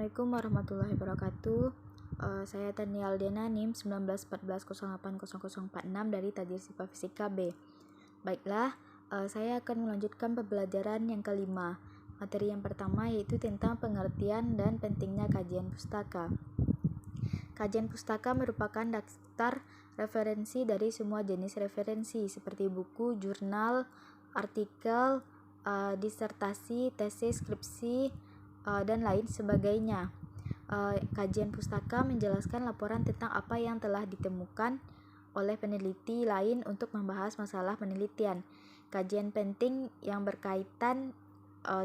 Assalamualaikum warahmatullahi wabarakatuh. Saya Tania Aldiana, NIM 1914080046 dari Tajir Sipa Fisika B. Baiklah, saya akan melanjutkan pembelajaran yang kelima. Materi yang pertama yaitu tentang pengertian dan pentingnya kajian pustaka. Kajian pustaka merupakan daftar referensi dari semua jenis referensi seperti buku, jurnal, artikel, disertasi, tesis, skripsi, dan lain sebagainya. Kajian pustaka menjelaskan laporan tentang apa yang telah ditemukan oleh peneliti lain untuk membahas masalah penelitian. Kajian penting yang berkaitan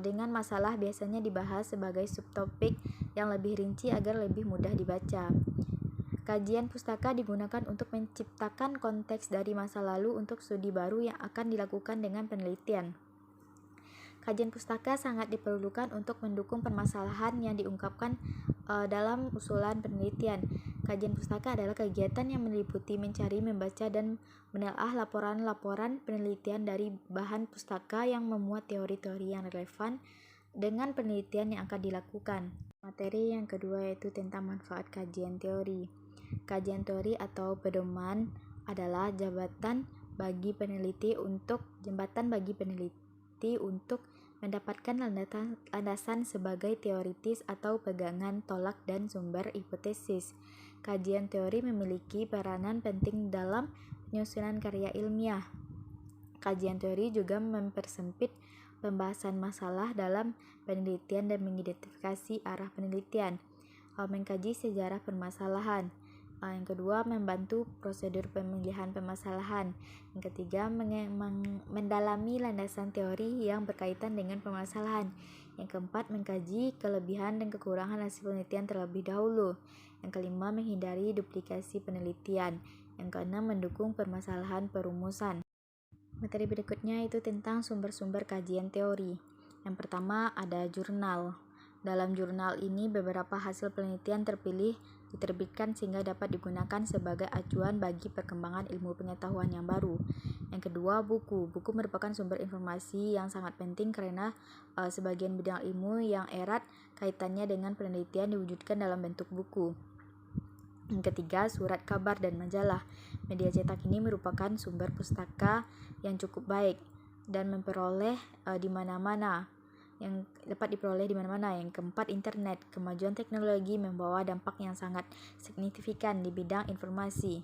dengan masalah biasanya dibahas sebagai subtopik yang lebih rinci agar lebih mudah dibaca. Kajian pustaka digunakan untuk menciptakan konteks dari masa lalu untuk studi baru yang akan dilakukan dengan penelitian. Kajian pustaka sangat diperlukan untuk mendukung permasalahan yang diungkapkan dalam usulan penelitian. Kajian pustaka adalah kegiatan yang meliputi mencari, membaca, dan menelaah laporan-laporan penelitian dari bahan pustaka yang memuat teori-teori yang relevan dengan penelitian yang akan dilakukan. Materi yang kedua yaitu tentang manfaat kajian teori. Kajian teori atau pedoman adalah jembatan bagi peneliti untuk mendapatkan landasan sebagai teoritis atau pegangan tolak dan sumber hipotesis. Kajian teori memiliki peranan penting dalam penyusunan karya ilmiah. Kajian teori juga mempersempit pembahasan masalah dalam penelitian dan mengidentifikasi arah penelitian. Mengkaji sejarah permasalahan. Yang kedua, membantu prosedur pemilihan permasalahan. Yang ketiga, mendalami landasan teori yang berkaitan dengan permasalahan. Yang keempat, mengkaji kelebihan dan kekurangan hasil penelitian terlebih dahulu. Yang kelima, menghindari duplikasi penelitian. Yang keenam, mendukung permasalahan perumusan. Materi berikutnya itu tentang sumber-sumber kajian teori. Yang pertama, ada jurnal. Dalam jurnal ini beberapa hasil penelitian terpilih diterbitkan sehingga dapat digunakan sebagai acuan bagi perkembangan ilmu pengetahuan yang baru. Yang kedua, buku. Buku merupakan sumber informasi yang sangat penting karena sebagian bidang ilmu yang erat kaitannya dengan penelitian diwujudkan dalam bentuk buku. Yang ketiga, surat kabar dan majalah. Media cetak ini merupakan sumber pustaka yang cukup baik dan dapat diperoleh di mana-mana. Yang keempat, internet. Kemajuan teknologi membawa dampak yang sangat signifikan di bidang informasi.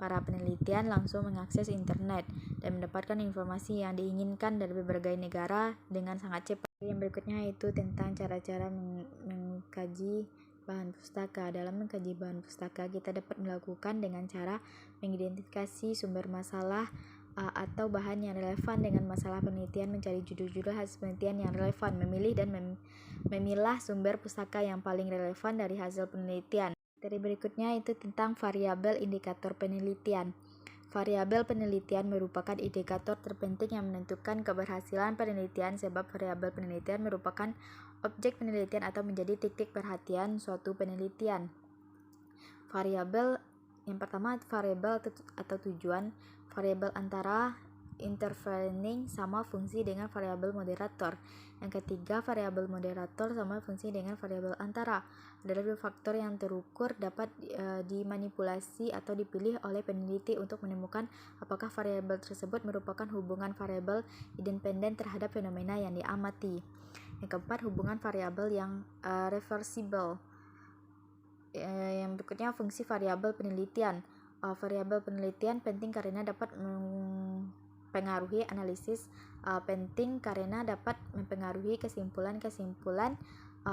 Para penelitian langsung mengakses internet dan mendapatkan informasi yang diinginkan dari berbagai negara dengan sangat cepat. Yang berikutnya yaitu tentang cara-cara mengkaji bahan pustaka. Dalam mengkaji bahan pustaka, kita dapat melakukan dengan cara mengidentifikasi sumber masalah atau bahan yang relevan dengan masalah penelitian, mencari judul-judul hasil penelitian yang relevan, memilih dan memilah sumber pustaka yang paling relevan dari hasil penelitian. Materi berikutnya itu tentang variabel indikator penelitian. Variabel penelitian merupakan indikator terpenting yang menentukan keberhasilan penelitian sebab variabel penelitian merupakan objek penelitian atau menjadi titik perhatian suatu penelitian. Variabel yang pertama, variabel atau tujuan. Variabel antara intervening sama fungsi dengan variabel moderator. Yang ketiga, variabel moderator sama fungsi dengan variabel antara. Adalah dua faktor yang terukur dapat dimanipulasi atau dipilih oleh peneliti untuk menemukan apakah variabel tersebut merupakan hubungan variabel independen terhadap fenomena yang diamati. Yang keempat, hubungan variabel yang reversible. Yang berikutnya, fungsi variabel penelitian. Variabel penelitian penting karena dapat mempengaruhi analisis, penting karena dapat mempengaruhi kesimpulan-kesimpulan,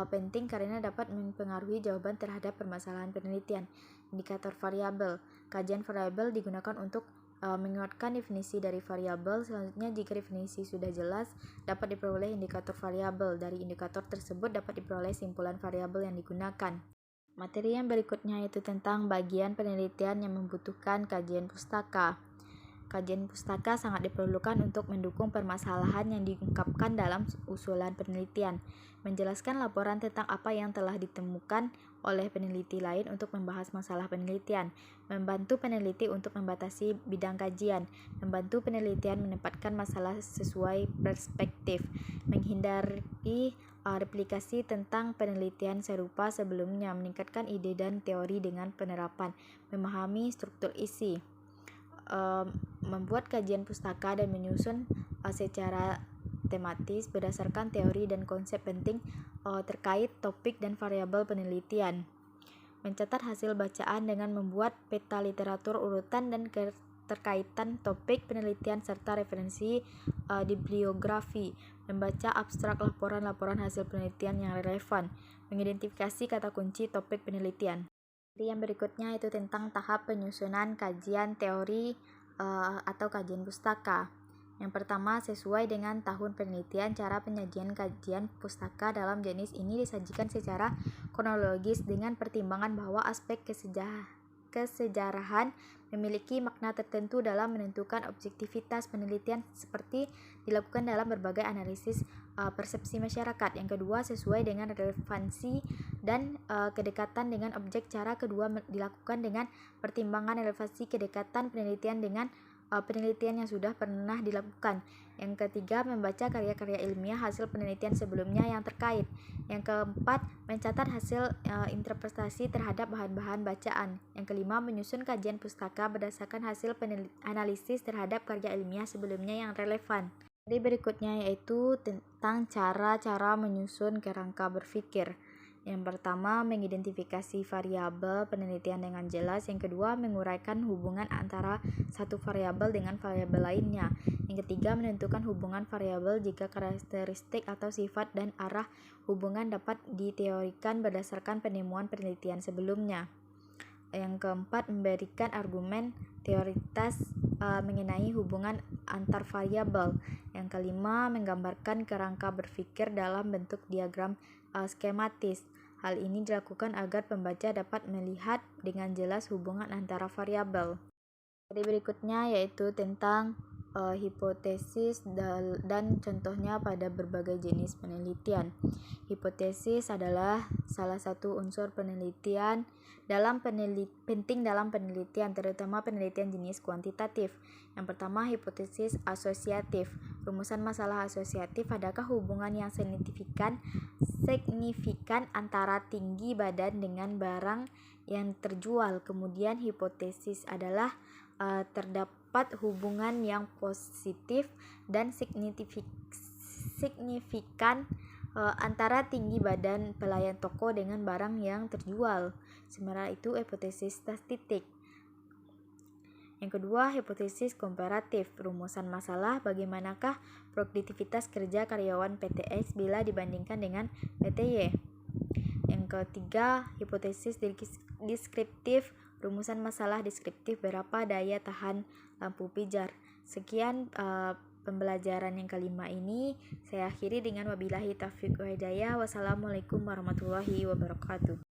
penting karena dapat mempengaruhi jawaban terhadap permasalahan penelitian. Indikator variabel. Kajian variabel digunakan untuk menguatkan definisi dari variabel. Selanjutnya, jika definisi sudah jelas, dapat diperoleh indikator variabel. Dari indikator tersebut dapat diperoleh simpulan variabel yang digunakan. Materi yang berikutnya yaitu tentang bagian penelitian yang membutuhkan kajian pustaka. Kajian pustaka sangat diperlukan untuk mendukung permasalahan yang diungkapkan dalam usulan penelitian, menjelaskan laporan tentang apa yang telah ditemukan oleh peneliti lain untuk membahas masalah penelitian, membantu peneliti untuk membatasi bidang kajian, membantu penelitian menempatkan masalah sesuai perspektif, menghindari replikasi tentang penelitian serupa sebelumnya, meningkatkan ide dan teori dengan penerapan, memahami struktur isi, membuat kajian pustaka dan menyusun secara tematis berdasarkan teori dan konsep penting terkait topik dan variabel penelitian, mencatat hasil bacaan dengan membuat peta literatur urutan dan keterkaitan topik penelitian serta referensi bibliografi, membaca abstrak laporan-laporan hasil penelitian yang relevan, mengidentifikasi kata kunci topik penelitian. Jadi yang berikutnya itu tentang tahap penyusunan kajian teori atau kajian pustaka. Yang pertama, sesuai dengan tahun penelitian, cara penyajian kajian pustaka dalam jenis ini disajikan secara kronologis dengan pertimbangan bahwa aspek kesejarahan memiliki makna tertentu dalam menentukan objektivitas penelitian seperti dilakukan dalam berbagai analisis persepsi masyarakat. Yang kedua, sesuai dengan relevansi dan kedekatan dengan objek. Cara kedua dilakukan dengan pertimbangan relevansi kedekatan penelitian dengan penelitian yang sudah pernah dilakukan. Yang ketiga, membaca karya-karya ilmiah hasil penelitian sebelumnya yang terkait. Yang keempat, mencatat hasil interpretasi terhadap bahan-bahan bacaan. Yang kelima, menyusun kajian pustaka berdasarkan hasil analisis terhadap karya ilmiah sebelumnya yang relevan. Jadi berikutnya yaitu tentang cara-cara menyusun kerangka berpikir. Yang pertama, mengidentifikasi variabel penelitian dengan jelas. Yang kedua, menguraikan hubungan antara satu variabel dengan variabel lainnya. Yang ketiga, menentukan hubungan variabel jika karakteristik atau sifat dan arah hubungan dapat diteorikan berdasarkan penemuan penelitian sebelumnya. Yang keempat, memberikan argumen teoritas mengenai hubungan antar variabel. Yang kelima, menggambarkan kerangka berpikir dalam bentuk diagram skematis. Hal ini dilakukan agar pembaca dapat melihat dengan jelas hubungan antara variabel. Jadi berikutnya yaitu tentang hipotesis dan contohnya pada berbagai jenis penelitian. Hipotesis adalah salah satu unsur penelitian penting dalam penelitian, terutama penelitian jenis kuantitatif. Yang pertama, hipotesis asosiatif. Rumusan masalah asosiatif, adakah hubungan yang signifikan antara tinggi badan dengan barang yang terjual. Kemudian hipotesis adalah terdapat hubungan yang positif dan signifikan antara tinggi badan pelayan toko dengan barang yang terjual. Sementara itu hipotesis statistik. Yang kedua, hipotesis komparatif. Rumusan masalah, bagaimanakah produktivitas kerja karyawan PT X bila dibandingkan dengan PT Y. Yang ketiga, hipotesis deskriptif. Rumusan masalah deskriptif, berapa daya tahan lampu pijar. Sekian pembelajaran yang kelima ini. Saya akhiri dengan wabillahi taufiq wa hidayah. Wassalamualaikum warahmatullahi wabarakatuh.